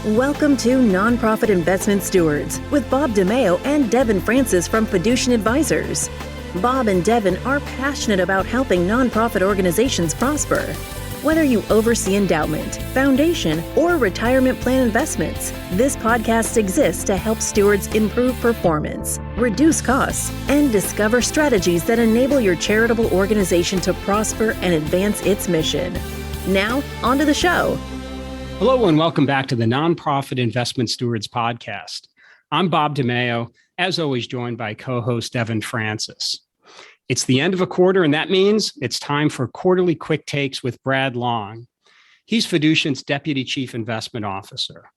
Welcome to Nonprofit Investment Stewards with Bob DiMeo and Devon Francis from Fiducient Advisors. Bob and Devon are passionate about helping nonprofit organizations prosper. Whether you oversee endowment, foundation, or retirement plan investments, this podcast exists to help stewards improve performance, reduce costs, and discover strategies that enable your charitable organization to prosper and advance its mission. Now, on to the show. Hello and welcome back to the Nonprofit Investment Stewards podcast. I'm Bob DiMeo, as always joined by co-host Devon Francis. It's the end of a quarter, and that means it's time for quarterly quick takes with Brad Long. He's Fiducient's Deputy Chief Investment Officer.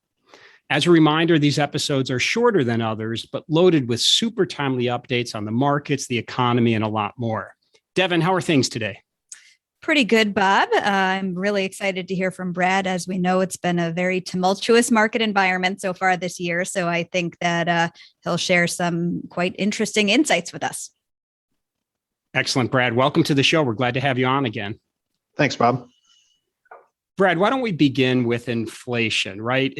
As a reminder, these episodes are shorter than others, but loaded with super timely updates on the markets, the economy, and a lot more. Devon, how are things today? Pretty good, Bob. I'm really excited to hear from Brad. As we know, it's been a very tumultuous market environment so far this year. So I think that he'll share some quite interesting insights with us. Excellent, Brad. Welcome to the show. We're glad to have you on again. Thanks, Bob. Brad, why don't we begin with inflation, right?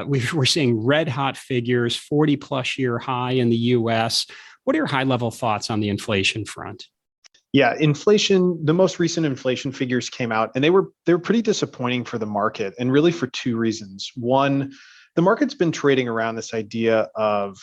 We're seeing red hot figures, 40 plus year high in the US. What are your high level thoughts on the inflation front? Yeah, inflation, the most recent inflation figures came out and they were pretty disappointing for the market, and really for two reasons. One, the market's been trading around this idea of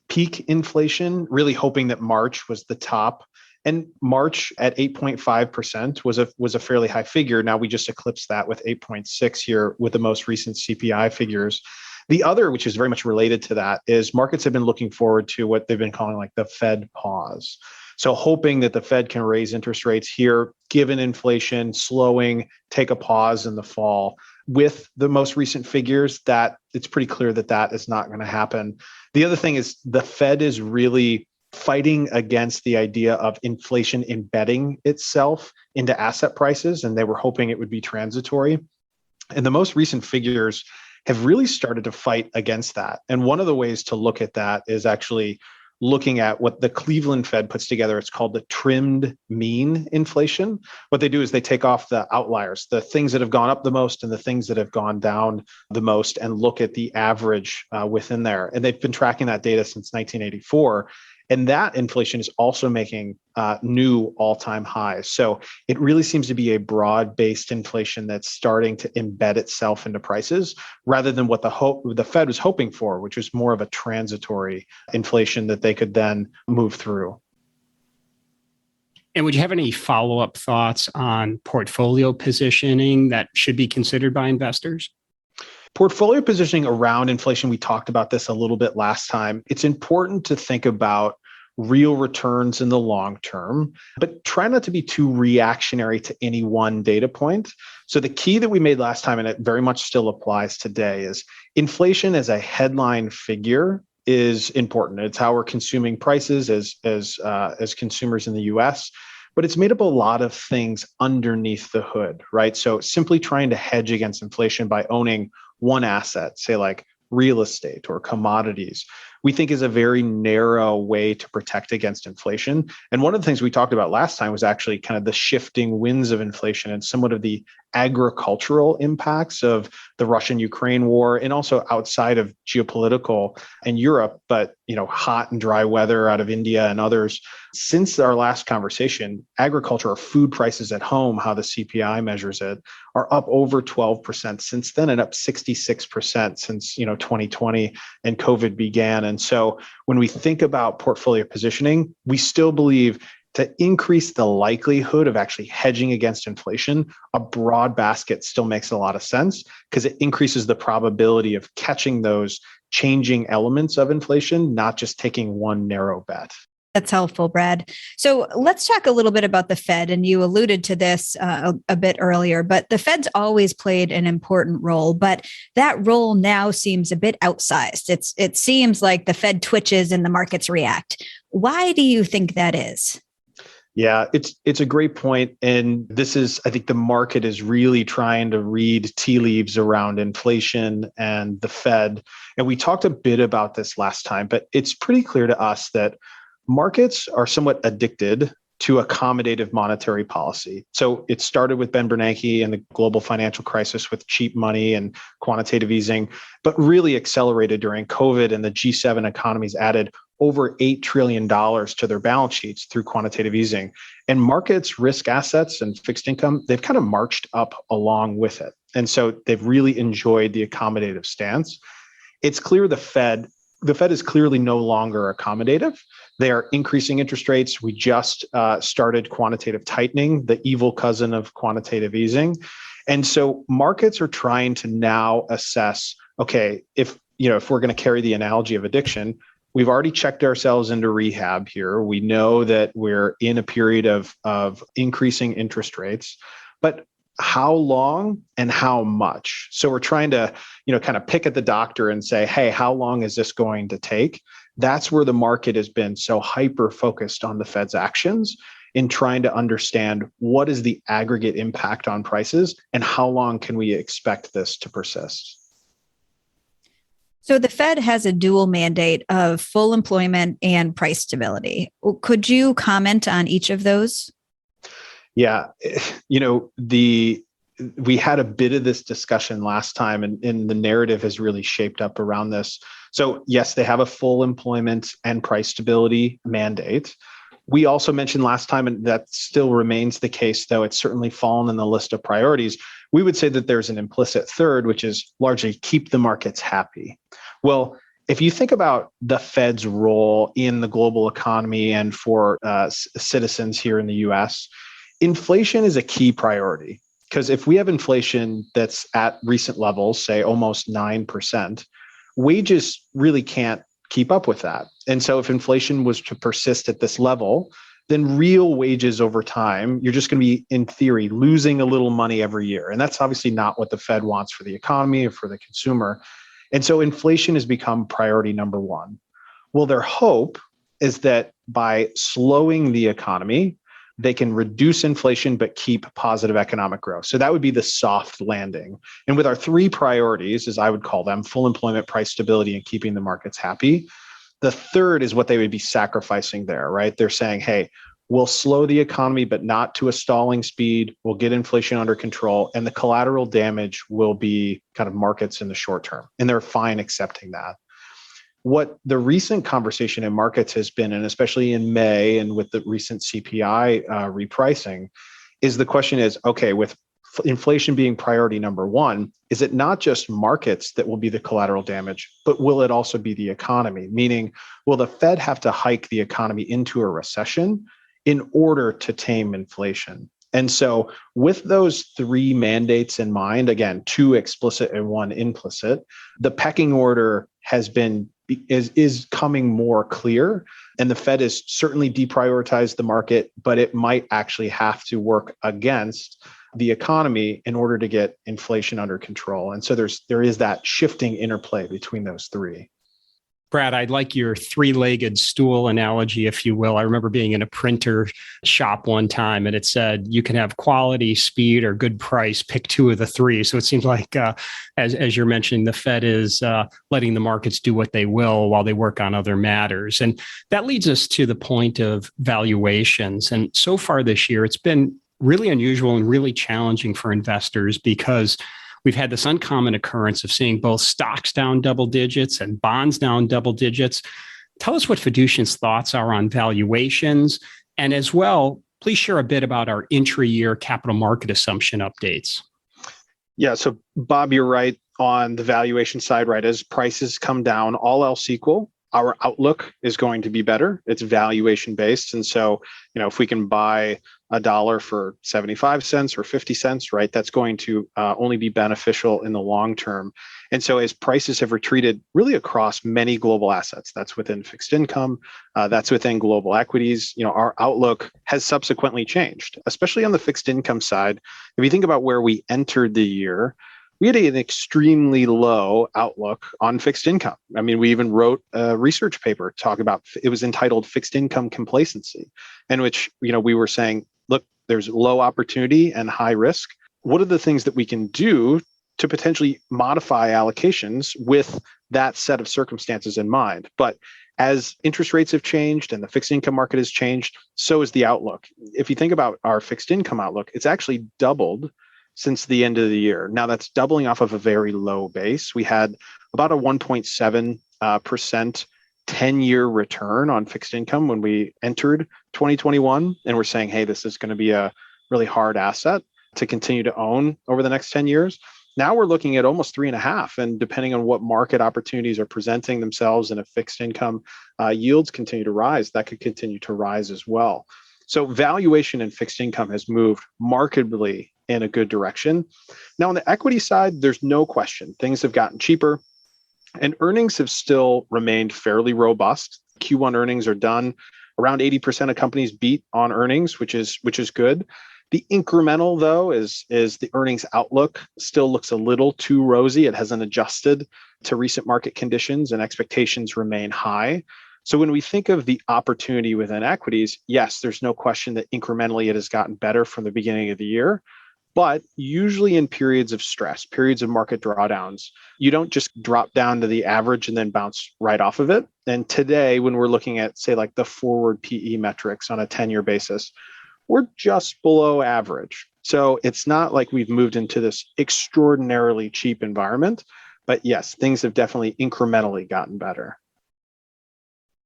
peak inflation, really hoping that March was the top. And March at 8.5% was a fairly high figure. Now we just eclipsed that with 8.6 here with the most recent CPI figures. The other, which is very much related to that, is markets have been looking forward to what they've been calling like the Fed pause. So hoping that the Fed can raise interest rates here, given inflation slowing, take a pause in the fall. With the most recent figures, that it's pretty clear that that is not going to happen. The other thing is the Fed is really fighting against the idea of inflation embedding itself into asset prices, and they were hoping it would be transitory. And the most recent figures have really started to fight against that. And one of the ways to look at that is actually looking at what the Cleveland Fed puts together. It's called the trimmed mean inflation. What they do is they take off the outliers, the things that have gone up the most and the things that have gone down the most, and look at the average within there. And they've been tracking that data since 1984. And that inflation is also making new all-time highs. So it really seems to be a broad-based inflation that's starting to embed itself into prices, rather than what the Fed was hoping for, which was more of a transitory inflation that they could then move through. And would you have any follow-up thoughts on portfolio positioning that should be considered by investors? Portfolio positioning around inflation, we talked about this a little bit last time. It's important to think about real returns in the long term, but try not to be too reactionary to any one data point. So the key that we made last time, and it very much still applies today, is inflation as a headline figure is important. It's how we're consuming prices as consumers in the US. But it's made up a lot of things underneath the hood, right? So simply trying to hedge against inflation by owning one asset, say like real estate or commodities, we think is a very narrow way to protect against inflation. And one of the things we talked about last time was actually kind of the shifting winds of inflation and somewhat of the agricultural impacts of the Russian-Ukraine war, and also outside of geopolitical and Europe, but hot and dry weather out of India and others. Since our last conversation, agriculture or food prices at home, how the CPI measures it, are up over 12% since then, and up 66% since 2020 and COVID began. And so when we think about portfolio positioning, we still believe to increase the likelihood of actually hedging against inflation, a broad basket still makes a lot of sense, because it increases the probability of catching those changing elements of inflation, not just taking one narrow bet. That's helpful, Brad. So let's talk a little bit about the Fed. And you alluded to this a bit earlier, but the Fed's always played an important role, but that role now seems a bit outsized. It seems like the Fed twitches and the markets react. Why do you think that is? Yeah, it's a great point. And this is, I think the market is really trying to read tea leaves around inflation and the Fed. And we talked a bit about this last time, but it's pretty clear to us that markets are somewhat addicted to accommodative monetary policy. So it started with Ben Bernanke and the global financial crisis with cheap money and quantitative easing, but really accelerated during COVID, and the G7 economies added over $8 trillion to their balance sheets through quantitative easing. And markets, risk assets, and fixed income, they've kind of marched up along with it. And so they've really enjoyed the accommodative stance. It's clear the Fed is clearly no longer accommodative. They are increasing interest rates. We just started quantitative tightening, the evil cousin of quantitative easing. And so markets are trying to now assess, okay, if we're going to carry the analogy of addiction, we've already checked ourselves into rehab here. We know that we're in a period of increasing interest rates, but how long and how much? So we're trying to, kind of pick at the doctor and say, hey, how long is this going to take? That's where the market has been so hyper focused on the Fed's actions in trying to understand what is the aggregate impact on prices and how long can we expect this to persist? So the Fed has a dual mandate of full employment and price stability. Could you comment on each of those? Yeah, we had a bit of this discussion last time, and the narrative has really shaped up around this. So yes, they have a full employment and price stability mandate. We also mentioned last time, and that still remains the case, though it's certainly fallen in the list of priorities. We would say that there's an implicit third, which is largely keep the markets happy. Well, if you think about the Fed's role in the global economy and for citizens here in the US, inflation is a key priority. Because if we have inflation that's at recent levels, say almost 9%, wages really can't keep up with that. And so if inflation was to persist at this level, then real wages over time, you're just going to be, in theory, losing a little money every year. And that's obviously not what the Fed wants for the economy or for the consumer. And so inflation has become priority number one. Well, their hope is that by slowing the economy, they can reduce inflation but keep positive economic growth. So that would be the soft landing. And with our three priorities, as I would call them, full employment, price stability, and keeping the markets happy, the third is what they would be sacrificing there, right? They're saying, hey, we'll slow the economy, but not to a stalling speed. We'll get inflation under control, and the collateral damage will be kind of markets in the short term. And they're fine accepting that. What the recent conversation in markets has been, and especially in May and with the recent CPI repricing, is the question is, okay, with inflation being priority number one, is it not just markets that will be the collateral damage, but will it also be the economy? Meaning, will the Fed have to hike the economy into a recession in order to tame inflation? And so with those three mandates in mind, again, two explicit and one implicit, the pecking order is coming more clear. And the Fed has certainly deprioritized the market, but it might actually have to work against the economy in order to get inflation under control. And so there is that shifting interplay between those three. Brad, I'd like your three-legged stool analogy, if you will. I remember being in a printer shop one time and it said, you can have quality, speed, or good price, pick two of the three. So it seems like, as you're mentioning, the Fed is letting the markets do what they will while they work on other matters. And that leads us to the point of valuations. And so far this year, it's been really unusual and really challenging for investors because we've had this uncommon occurrence of seeing both stocks down double digits and bonds down double digits. Tell us what Fiducient's thoughts are on valuations. And as well, please share a bit about our intra-year capital market assumption updates. Yeah, so Bob, you're right on the valuation side, right? As prices come down, all else equal, our outlook is going to be better. It's valuation based. And so, if we can buy $1 for 75 cents or 50 cents, right, that's going to only be beneficial in the long term. And so as prices have retreated really across many global assets, that's within fixed income, that's within global equities, our outlook has subsequently changed, especially on the fixed income side. If you think about where we entered the year, we had an extremely low outlook on fixed income. I mean, we even wrote a research paper talking about, it was entitled Fixed Income Complacency, in which, we were saying, look, there's low opportunity and high risk. What are the things that we can do to potentially modify allocations with that set of circumstances in mind? But As interest rates have changed and the fixed income market has changed, so is the outlook. If you think about our fixed income outlook, it's actually doubled since the end of the year. Now that's doubling off of a very low base. We had about a 1.7% 10-year return on fixed income when we entered 2021. And we're saying, hey, this is going to be a really hard asset to continue to own over the next 10 years. Now we're looking at almost 3.5, and depending on what market opportunities are presenting themselves and if fixed income yields continue to rise, that could continue to rise as well. So valuation in fixed income has moved markedly in a good direction. Now on the equity side, there's no question things have gotten cheaper, and earnings have still remained fairly robust. Q1 earnings are done. Around 80% of companies beat on earnings, which is good. The incremental, though, is the earnings outlook still looks a little too rosy. It hasn't adjusted to recent market conditions, and expectations remain high. So when we think of the opportunity within equities, yes, there's no question that incrementally it has gotten better from the beginning of the year. But usually in periods of stress, periods of market drawdowns, you don't just drop down to the average and then bounce right off of it. And today, when we're looking at, say, like the forward PE metrics on a 10-year basis, we're just below average. So it's not like we've moved into this extraordinarily cheap environment. But yes, things have definitely incrementally gotten better.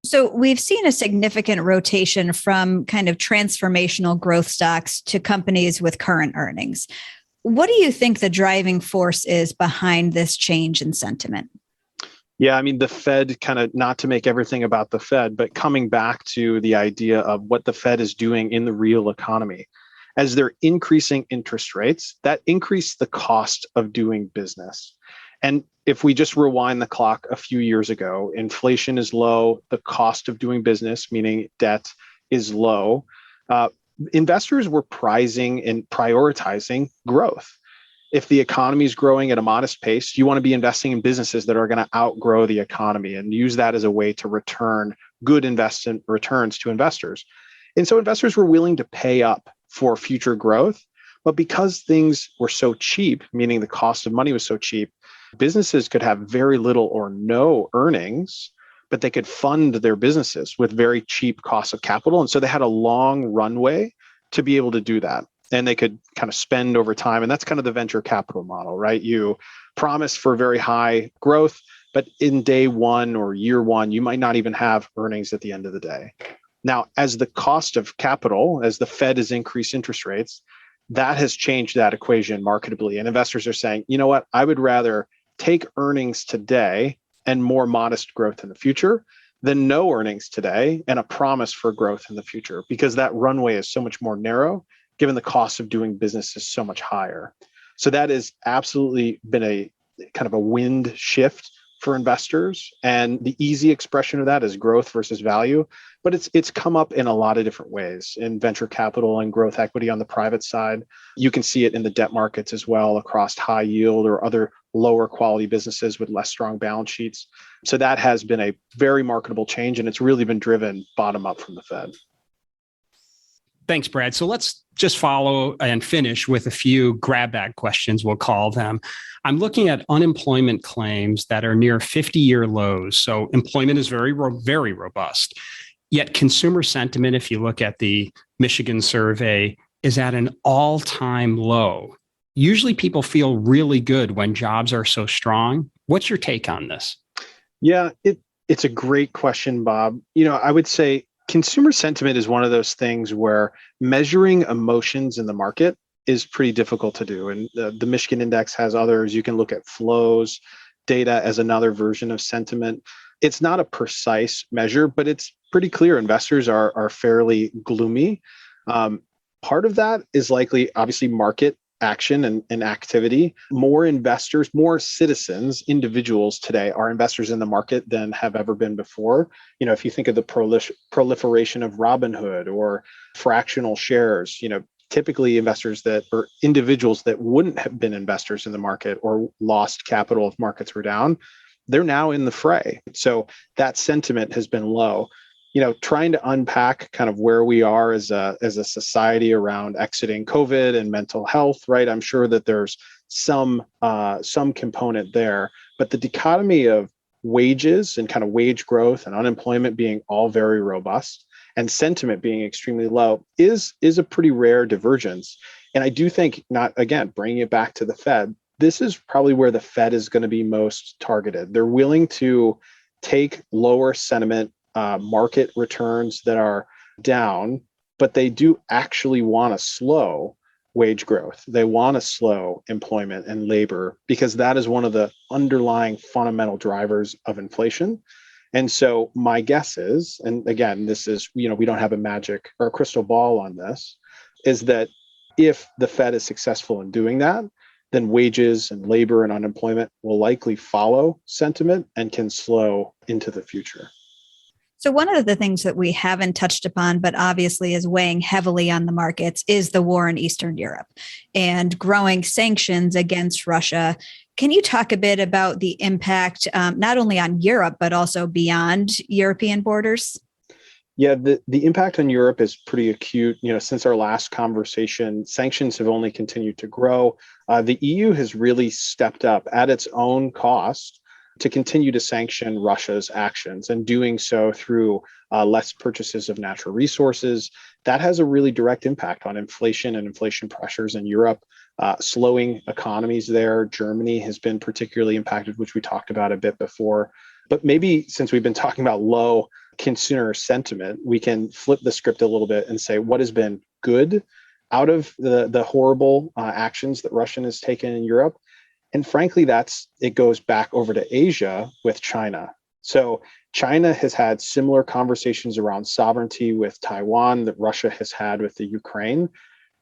So we've seen a significant rotation from kind of transformational growth stocks to companies with current earnings. What do you think the driving force is behind this change in sentiment? Yeah, I mean, the Fed, kind of not to make everything about the Fed, but coming back to the idea of what the Fed is doing in the real economy. As they're increasing interest rates, that increased the cost of doing business. And if we just rewind the clock a few years ago, inflation is low, the cost of doing business, meaning debt, is low. Investors were pricing and prioritizing growth. If the economy is growing at a modest pace, you want to be investing in businesses that are going to outgrow the economy and use that as a way to return good investment returns to investors. And so investors were willing to pay up for future growth. But because things were so cheap, meaning the cost of money was so cheap, businesses could have very little or no earnings, but they could fund their businesses with very cheap costs of capital. And so they had a long runway to be able to do that. And they could kind of spend over time. And that's kind of the venture capital model, right? You promise for very high growth, but in day one or year one, you might not even have earnings at the end of the day. Now, as the cost of capital, as the Fed has increased interest rates, that has changed that equation marketably. And investors are saying, you know what, I would rather take earnings today and more modest growth in the future than no earnings today and a promise for growth in the future, because that runway is so much more narrow, given the cost of doing business is so much higher. So that has absolutely been a kind of a wind shift for investors. And the easy expression of that is growth versus value. But it's come up in a lot of different ways in venture capital and growth equity on the private side. You can see it in the debt markets as well, across high yield or other lower quality businesses with less strong balance sheets. So that has been a very marketable change, and it's really been driven bottom up from the Fed. Thanks, Brad. So let's just follow and finish with a few grab bag questions, we'll call them. I'm looking at unemployment claims that are near 50-year lows. So employment is very robust. Yet consumer sentiment, if you look at the Michigan survey, is at an all-time low. Usually people feel really good when jobs are so strong. What's your take on this? Yeah, it's a great question, Bob. I would say consumer sentiment is one of those things where measuring emotions in the market is pretty difficult to do. And the Michigan Index has others. You can look at flows data as another version of sentiment. It's not a precise measure, but it's pretty clear investors are fairly gloomy. Part of that is likely, obviously, market action and activity. More investors, more citizens, individuals today are investors in the market than have ever been before. If you think of the proliferation of Robinhood or fractional shares, typically investors or individuals that wouldn't have been investors in the market or lost capital if markets were down, they're now in the fray. So that sentiment has been low. Trying to unpack kind of where we are as a society around exiting COVID and mental health, right? I'm sure that there's some component there, but the dichotomy of wages and kind of wage growth and unemployment being all very robust and sentiment being extremely low is a pretty rare divergence. And I do think, not again, bringing it back to the Fed, this is probably where the Fed is going to be most targeted. They're willing to take lower sentiment market returns that are down, but they do actually want to slow wage growth. They want to slow employment and labor because that is one of the underlying fundamental drivers of inflation. And so my guess is, and again, this is, we don't have a magic or a crystal ball on this, is that if the Fed is successful in doing that, then wages and labor and unemployment will likely follow sentiment and can slow into the future. So one of the things that we haven't touched upon, but obviously is weighing heavily on the markets, is the war in Eastern Europe and growing sanctions against Russia. Can you talk a bit about the impact, not only on Europe, but also beyond European borders? Yeah, the impact on Europe is pretty acute. Since our last conversation, sanctions have only continued to grow. The EU has really stepped up at its own cost to continue to sanction Russia's actions, and doing so through less purchases of natural resources. That has a really direct impact on inflation and inflation pressures in Europe, slowing economies there. Germany has been particularly impacted, which we talked about a bit before. But maybe since we've been talking about low consumer sentiment, we can flip the script a little bit and say what has been good out of the horrible actions that Russia has taken in Europe. And frankly, it goes back over to Asia with China. So China has had similar conversations around sovereignty with Taiwan that Russia has had with the Ukraine.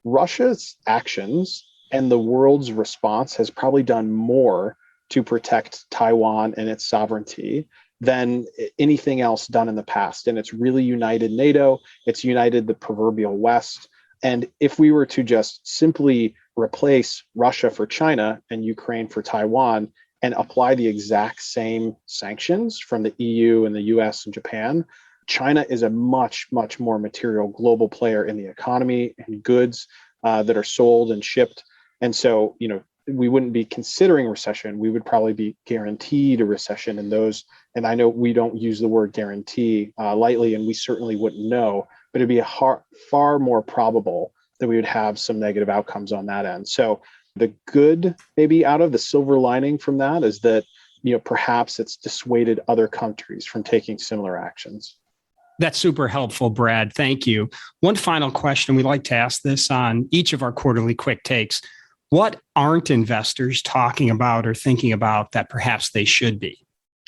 Russia's actions and the world's response has probably done more to protect Taiwan and its sovereignty than anything else done in the past. And it's really united NATO. It's united the proverbial West. And if we were to just simply replace Russia for China and Ukraine for Taiwan and apply the exact same sanctions from the EU and the US and Japan, China is a much, much more material global player in the economy and goods that are sold and shipped. And so, we wouldn't be considering recession. We would probably be guaranteed a recession in those. And I know we don't use the word guarantee lightly, and we certainly wouldn't know, but it'd be far more probable that we would have some negative outcomes on that end. So the good maybe out of the silver lining from that is that, perhaps it's dissuaded other countries from taking similar actions. That's super helpful, Brad. Thank you. One final question. We like to ask this on each of our quarterly quick takes. What aren't investors talking about or thinking about that perhaps they should be?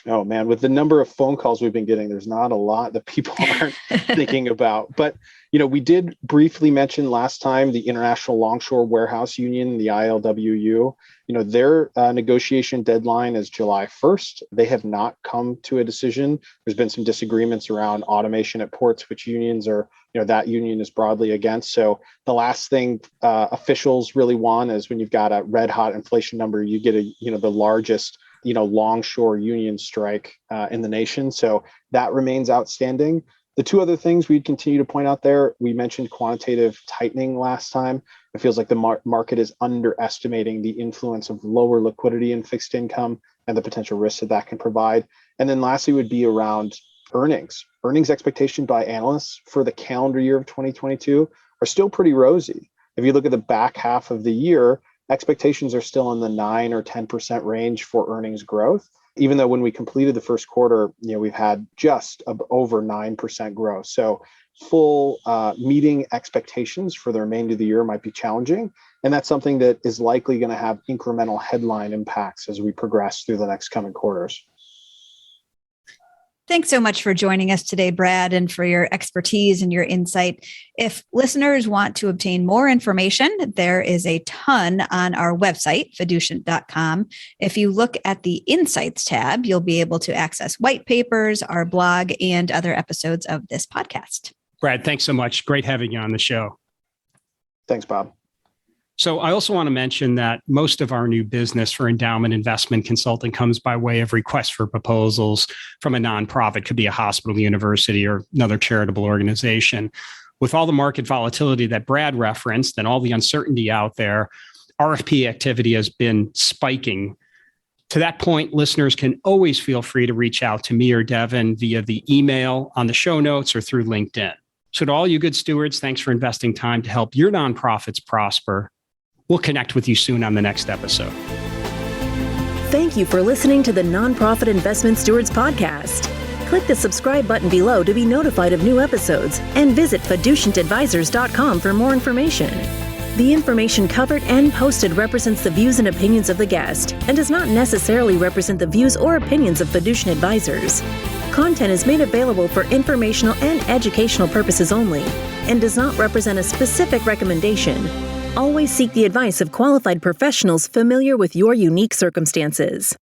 Oh man, with the number of phone calls we've been getting, there's not a lot that people aren't thinking about. But, we did briefly mention last time the International Longshore Warehouse Union, the ILWU. Their negotiation deadline is July 1st. They have not come to a decision. There's been some disagreements around automation at ports, which unions are, that union is broadly against. So the last thing officials really want is when you've got a red hot inflation number, you get the largest longshore union strike in the nation. So that remains outstanding. The two other things we'd continue to point out there, we mentioned quantitative tightening last time. It feels like the market is underestimating the influence of lower liquidity in fixed income and the potential risks that can provide. And then lastly would be around earnings. Earnings expectation by analysts for the calendar year of 2022 are still pretty rosy. If you look at the back half of the year, expectations are still in the 9 or 10% range for earnings growth, even though when we completed the first quarter, we've had just over 9% growth. So full meeting expectations for the remainder of the year might be challenging. And that's something that is likely going to have incremental headline impacts as we progress through the next coming quarters. Thanks so much for joining us today, Brad, and for your expertise and your insight. If listeners want to obtain more information, there is a ton on our website, fiducient.com. If you look at the Insights tab, you'll be able to access white papers, our blog, and other episodes of this podcast. Brad, thanks so much. Great having you on the show. Thanks, Bob. So I also want to mention that most of our new business for endowment investment consulting comes by way of requests for proposals from a nonprofit, could be a hospital, university, or another charitable organization. With all the market volatility that Brad referenced and all the uncertainty out there, RFP activity has been spiking. To that point, listeners can always feel free to reach out to me or Devon via the email on the show notes or through LinkedIn. So to all you good stewards, thanks for investing time to help your nonprofits prosper. We'll connect with you soon on the next episode. Thank you for listening to the Nonprofit Investment Stewards Podcast. Click the subscribe button below to be notified of new episodes and visit fiducientadvisors.com for more information. The information covered and posted represents the views and opinions of the guest and does not necessarily represent the views or opinions of Fiducient Advisors. Content is made available for informational and educational purposes only and does not represent a specific recommendation. Always seek the advice of qualified professionals familiar with your unique circumstances.